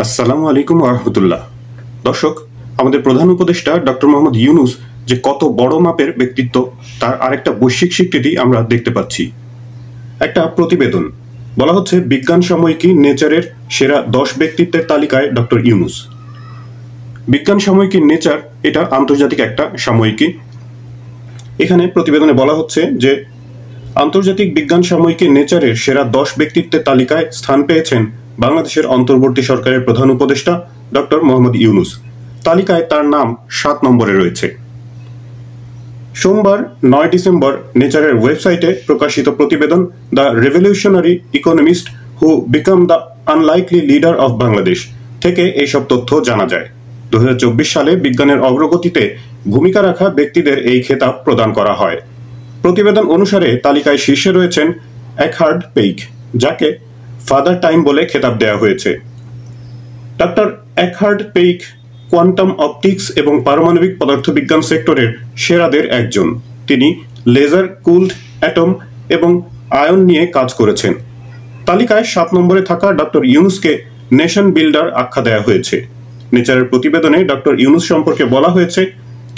আসসালামু আলাইকুম ওয়া রাহমাতুল্লাহ। দর্শক, আমাদের প্রধান উপদেষ্টা ডক্টর মোহাম্মদ ইউনূস যে কত বড় মাপের ব্যক্তিত্ব তার আরেকটা বৈশ্বিক স্বীকৃতি আমরা দেখতে পাচ্ছি। একটা প্রতিবেদন বলা হচ্ছে বিজ্ঞান সাময়িকী নেচারের সেরা 10 ব্যক্তিত্বের তালিকায় ডক্টর ইউনূস। বিজ্ঞান সাময়িকী নেচার এটা আন্তর্জাতিক একটা সাময়িকী। এখানে প্রতিবেদনে বলা হচ্ছে যে আন্তর্জাতিক বিজ্ঞান সাময়িকী নেচারের সেরা 10 ব্যক্তিত্বের তালিকায় স্থান পেয়েছেন বাংলাদেশের অন্তর্বর্তী সরকারের প্রধান উপদেষ্টা ডক্টর মোহাম্মদ ইউনূস। তালিকায় তার নাম 7 নম্বরে রয়েছে। সোমবার 9 ডিসেম্বর নেচারের ওয়েবসাইটে প্রকাশিত প্রতিবেদন the revolutionary economist who become the unlikely leader of Bangladesh থেকে এইসব তথ্য জানা যায়। 2024 সালে বিজ্ঞানের অগ্রগতিতে ভূমিকা রাখা ব্যক্তিদের এই খেতাব প্রদান করা হয়। প্রতিবেদন অনুসারে তালিকায় শীর্ষে রয়েছেন একহার্ড পেইক, যাকে ফাদার টাইম বলে খেতাব দেওয়া হয়েছে। ডক্টর একহার্ড পেইক কোয়ান্টাম অপটিক্স এবং পারমাণবিক পদার্থবিজ্ঞান সেক্টরের সেরাদের একজন। তিনি লেজার কুলড অ্যাটম এবং আয়ন নিয়ে কাজ করেছেন। তালিকায় 7 নম্বরে থাকা ডক্টর ইউনূসকে নেশন বিল্ডার আখ্যা দেওয়া হয়েছে। নেচারের প্রতিবেদনে ডক্টর ইউনূস সম্পর্কে বলা হয়েছে,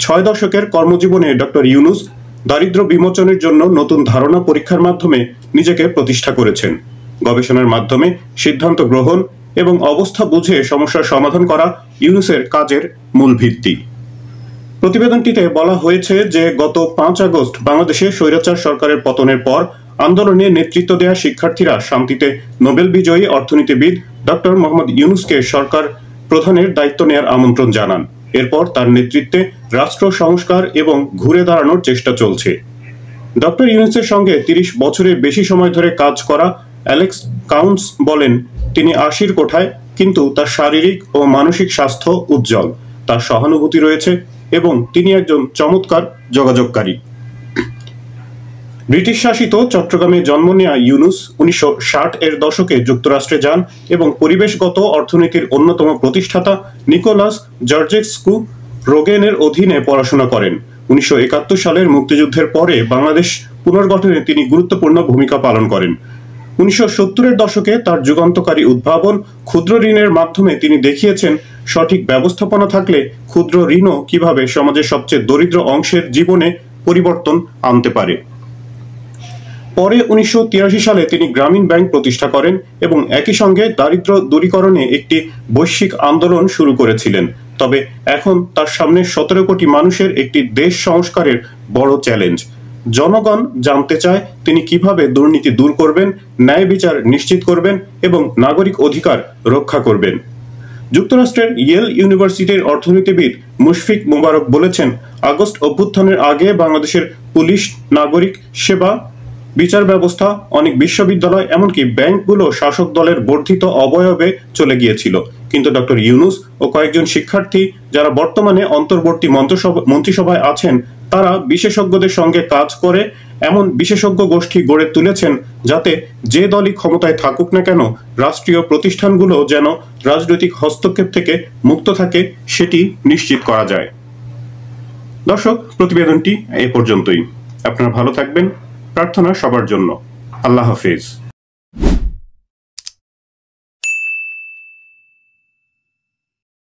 6 দশকের কর্মজীবনে ডক্টর ইউনূস দারিদ্র্য বিমোচনের জন্য নতুন ধারণা পরীক্ষার মাধ্যমে নিজেকে প্রতিষ্ঠা করেছেন। গবেষণার মাধ্যমে সিদ্ধান্ত গ্রহণ এবং অবস্থা বুঝে সমস্যার সমাধান করা ইউনূসের কাজের মূল ভিত্তি। প্রতিবেদনটিতে বলা হয়েছে যে গত 5 আগস্ট বাংলাদেশে স্বৈরাচার সরকারের পতনের পর আন্দোলনে নেতৃত্ব দেওয়া শিক্ষার্থীরা শান্তিতে নোবেল বিজয়ী অর্থনীতিবিদ ডক্টর মোহাম্মদ ইউনূসকে সরকার প্রধানের দায়িত্ব নেওয়ার আমন্ত্রণ জানান। এরপর তার নেতৃত্বে রাষ্ট্র সংস্কার এবং ঘুরে দাঁড়ানোর চেষ্টা চলছে। ডক্টর ইউনূসের সঙ্গে 30 বছরের বেশি সময় ধরে কাজ করা অ্যালেক্স কাউন্টস বলেন, তিনি 80-র কোঠায়, কিন্তু তার শারীরিক ও মানসিক স্বাস্থ্য উজ্জ্বল, তার সহানুভূতি রয়েছে এবং তিনি একজন চমৎকার যোগাযোগকারী। ব্রিটিশ শাসিত চট্টগ্রামে জন্ম নেওয়া ইউনূস 1960-এর দশকে যুক্তরাষ্ট্রে যান এবং পরিবেশগত অর্থনীতির অন্যতম প্রতিষ্ঠাতা নিকোলাস জর্জেস্কু রোগেনের অধীনে পড়াশোনা করেন। 1971 সালের মুক্তিযুদ্ধের পরে বাংলাদেশ পুনর্গঠনে তিনি গুরুত্বপূর্ণ ভূমিকা পালন করেন। 1970-এর দশকে তার যুগান্তকারী উদ্ভাবন ক্ষুদ্র ঋণের মাধ্যমে তিনি দেখিয়েছেন সঠিক ব্যবস্থাপনা থাকলে ক্ষুদ্র ঋণও কিভাবে সমাজের সবচেয়ে দরিদ্র অংশের জীবনে পরিবর্তন আনতে পারে। পরে 1983 সালে তিনি গ্রামীণ ব্যাংক প্রতিষ্ঠা করেন এবং একই সঙ্গে দারিদ্র্য দূরীকরণে একটি বৈশ্বিক আন্দোলন শুরু করেছিলেন। তবে এখন তার সামনে 17 কোটি মানুষের একটি দেশ সংস্কারের বড় চ্যালেঞ্জ। জনগণ জানতে চায় তিনি কিভাবে দুর্নীতি দূর করবেন, ন্যায় বিচার নিশ্চিত করবেন এবং নাগরিক অধিকার রক্ষা করবেন। যুক্তরাষ্ট্রের ইয়েল ইউনিভার্সিটির অর্থনীতিবিদ মুশফিক মুবারক বলেছেন, আগস্ট অভ্যুত্থানের আগে বাংলাদেশের পুলিশ, নাগরিক সেবা, বিচার ব্যবস্থা, অনেক বিশ্ববিদ্যালয়, এমনকি ব্যাংকগুলো শাসক দলের বর্ধিত অবয়বে চলে গিয়েছিল। কিন্তু ডক্টর ইউনূস ও কয়েকজন শিক্ষার্থী যারা বর্তমানে অন্তর্বর্তী মন্ত্রিসভায় আছেন, তারা বিশেষজ্ঞদের সঙ্গে কাজ করে এমন বিশেষজ্ঞ গোষ্ঠী গড়ে তুলেছেন যাতে যে দলই ক্ষমতায় থাকুক না কেন রাষ্ট্রীয় প্রতিষ্ঠানগুলো যেন রাজনৈতিক হস্তক্ষেপ থেকে মুক্ত থাকে সেটি নিশ্চিত করা যায়। দর্শক, প্রতিবেদনটি এ পর্যন্তই। আপনারা ভালো থাকবেন, প্রার্থনা সবার জন্য। আল্লাহ হাফেজ।